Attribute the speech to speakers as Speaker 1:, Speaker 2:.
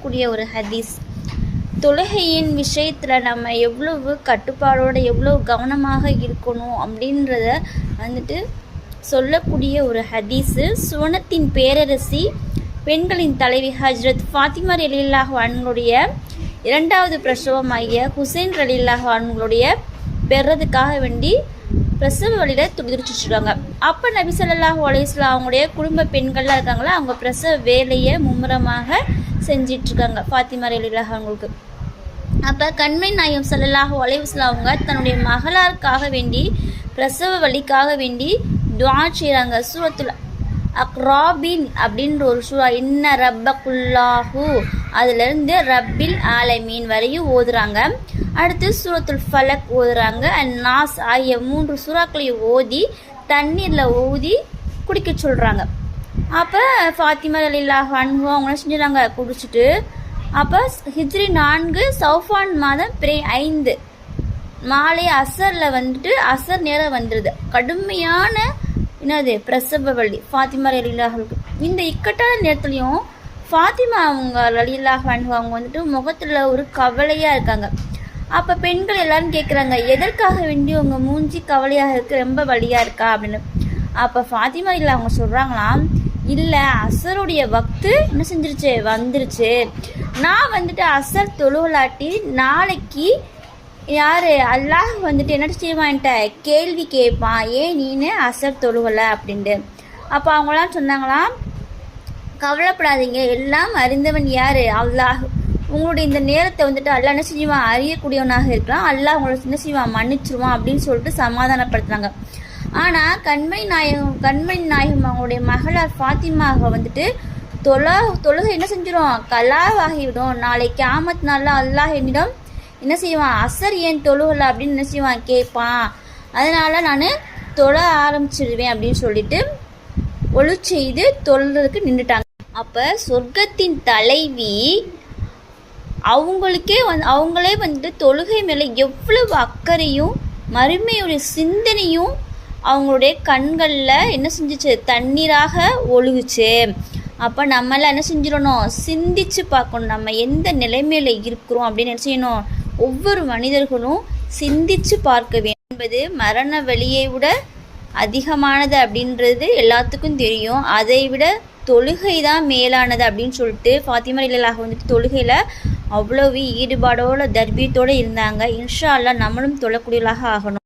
Speaker 1: கூடிய ஒரு ஹதீஸ். தொழுகையின் விஷயத்தில் நம்ம எவ்வளவு கட்டுப்பாடோடு எவ்வளோ கவனமாக இருக்கணும் அப்படின்றத சொல்லக்கூடிய ஒரு ஹதீஸு. சுவனத்தின் பேரரசி பெண்களின் தலைவி ஹஜ்ரத் ஃபாத்திமா ரலியல்லாஹு அன்ஹுடைய இரண்டாவது பிரசவமாகிய ஹுசைன் ரலியல்லாஹு அன்ஹுடைய பெறதுக்காக வேண்டி பிரசவ வழியில் துடிதுடிச்சுட்ருக்காங்க. அப்போ நபி ஸல்லல்லாஹு அலைஹி வஸல்லம் அவங்களுடைய குடும்ப பெண்கள்லாம் இருக்காங்களா, அவங்க பிரசவ வேலையை மும்முரமாக செஞ்சிட்ருக்காங்க ஃபாத்திமா ரலியல்லாஹு அன்ஹுக்கு. அப்போ கண்மணி நாயகம் ஸல்லல்லாஹு அலைஹி வஸல்லம் அவங்க தன்னுடைய மகளாருக்காக வேண்டி பிரசவ வழிக்காக வேண்டி துஆ செய்கிறாங்க. சூரத்துல் அக்ராபின் அப்படின்ற ஒரு சூரா, இன்ன ரப்பகுல்லாஹு அதுலேருந்து ரப்பில் ஆலமீன் வரையும் ஓதுறாங்க. அடுத்து சூரத்துல் ஃபலக் ஓதுறாங்க. அண்ட் நாஸ் ஆகிய 3 சூறாக்களையும் ஓதி தண்ணீரில் ஊதி குடிக்க சொல்கிறாங்க. அப்போ ஃபாத்திமா ரலியல்லாஹு அன்ஹு அவங்க செஞ்சுறாங்க, குடிச்சிட்டு அப்போ ஹிஜ்ரி 4 சௌஃபான் மாதம் பிறை 5 மாலை அசரில் அசர் நேரம் வந்துடுது. கடுமையான பிரசவ வலி ஃபாத்திமா ரலியல்லாஹுக்கு. இந்த இக்கட்டான நேரத்துலையும் ஃபாத்திமா அவங்க ரலியல்லாஹு அன்ஹு அவங்க முகத்தில் ஒரு கவலையாக இருக்காங்க. அப்போ பெண்கள் எல்லாரும் கேட்குறாங்க, எதற்காக வேண்டி உங்கள் மூஞ்சி கவலையாக இருக்குது, ரொம்ப வலியாக இருக்கா அப்படின்னு. அப்போ ஃபாத்திமா இல்லை அவங்க சொல்கிறாங்களாம், இல்லை அசருடைய வக்து என்ன செஞ்சிருச்சு, வந்துருச்சு. நான் அசர் தொழுகலாட்டி நாளைக்கு யார் அல்லாஹ் என்ன செய்வான்ட்ட கேள்வி கேட்பான், ஏன் நீனு அசர் தொழுகலை அப்படின்ட்டு. அப்போ அவங்களாம் சொன்னாங்களாம், கவலைப்படாதீங்க, எல்லாம் அறிந்தவன் யார், அல்லாஹ். உங்களுடைய இந்த நேரத்தை அல்லாஹ் என்ன செய்வான், அறியக்கூடியவனாக இருக்கலாம், அல்லாஹ் உங்களை என்ன செய்வான், மன்னிச்சிருவான் அப்படின்னு சொல்லிட்டு சமாதானப்படுத்துகிறாங்க. ஆனால் கண்மணி நாயகம் அவங்களுடைய மகளார் ஃபாத்திமாக தொழுகை என்ன செஞ்சிடும், கலாவாகிவிடும். நாளைக்கு கியாமத் நாளில் அல்லாஹ் என்னிடம் என்ன செய்வான், அசர் ஏன் தொழுகலை அப்படின்னு என்ன செய்வான், கேட்பான். அதனால் நான் தொழ ஆரம்பிச்சிடுவேன் அப்படின்னு சொல்லிட்டு ஒழு செய்து தொழுறதுக்கு நின்றுட்டாங்க. அப்போ சொர்க்கத்தின் தலைவி அவங்களே தொழுகை மேலே எவ்வளவு அக்கறையும் மறுமையுடைய சிந்தனையும் அவங்களுடைய கண்களில் என்ன செஞ்சிச்சு, தண்ணீராக ஒழுகுச்சு. அப்போ நம்மளாம் என்ன செஞ்சிடணும், சிந்திச்சு பார்க்கணும், நம்ம எந்த நிலைமையில் இருக்கிறோம் அப்படின்னு என்ன செய்யணும், ஒவ்வொரு மனிதர்களும் சிந்திச்சு பார்க்க வேண்டும். என்பது மரண வலியை விட அதிகமானது அப்படின்றது எல்லாத்துக்கும் தெரியும். அதை விட தொழுகை தான் மேலானது அப்படின்னு சொல்லிட்டு ஃபாத்திமா ரலியல்லாஹு தொழுகையில் அவ்வளவு ஈடுபாடோட தர்பியத்தோடு இருந்தாங்க. இன்ஷா அல்லாஹ் நம்மளும் தொழக்கூடியவர்களாக ஆகணும்.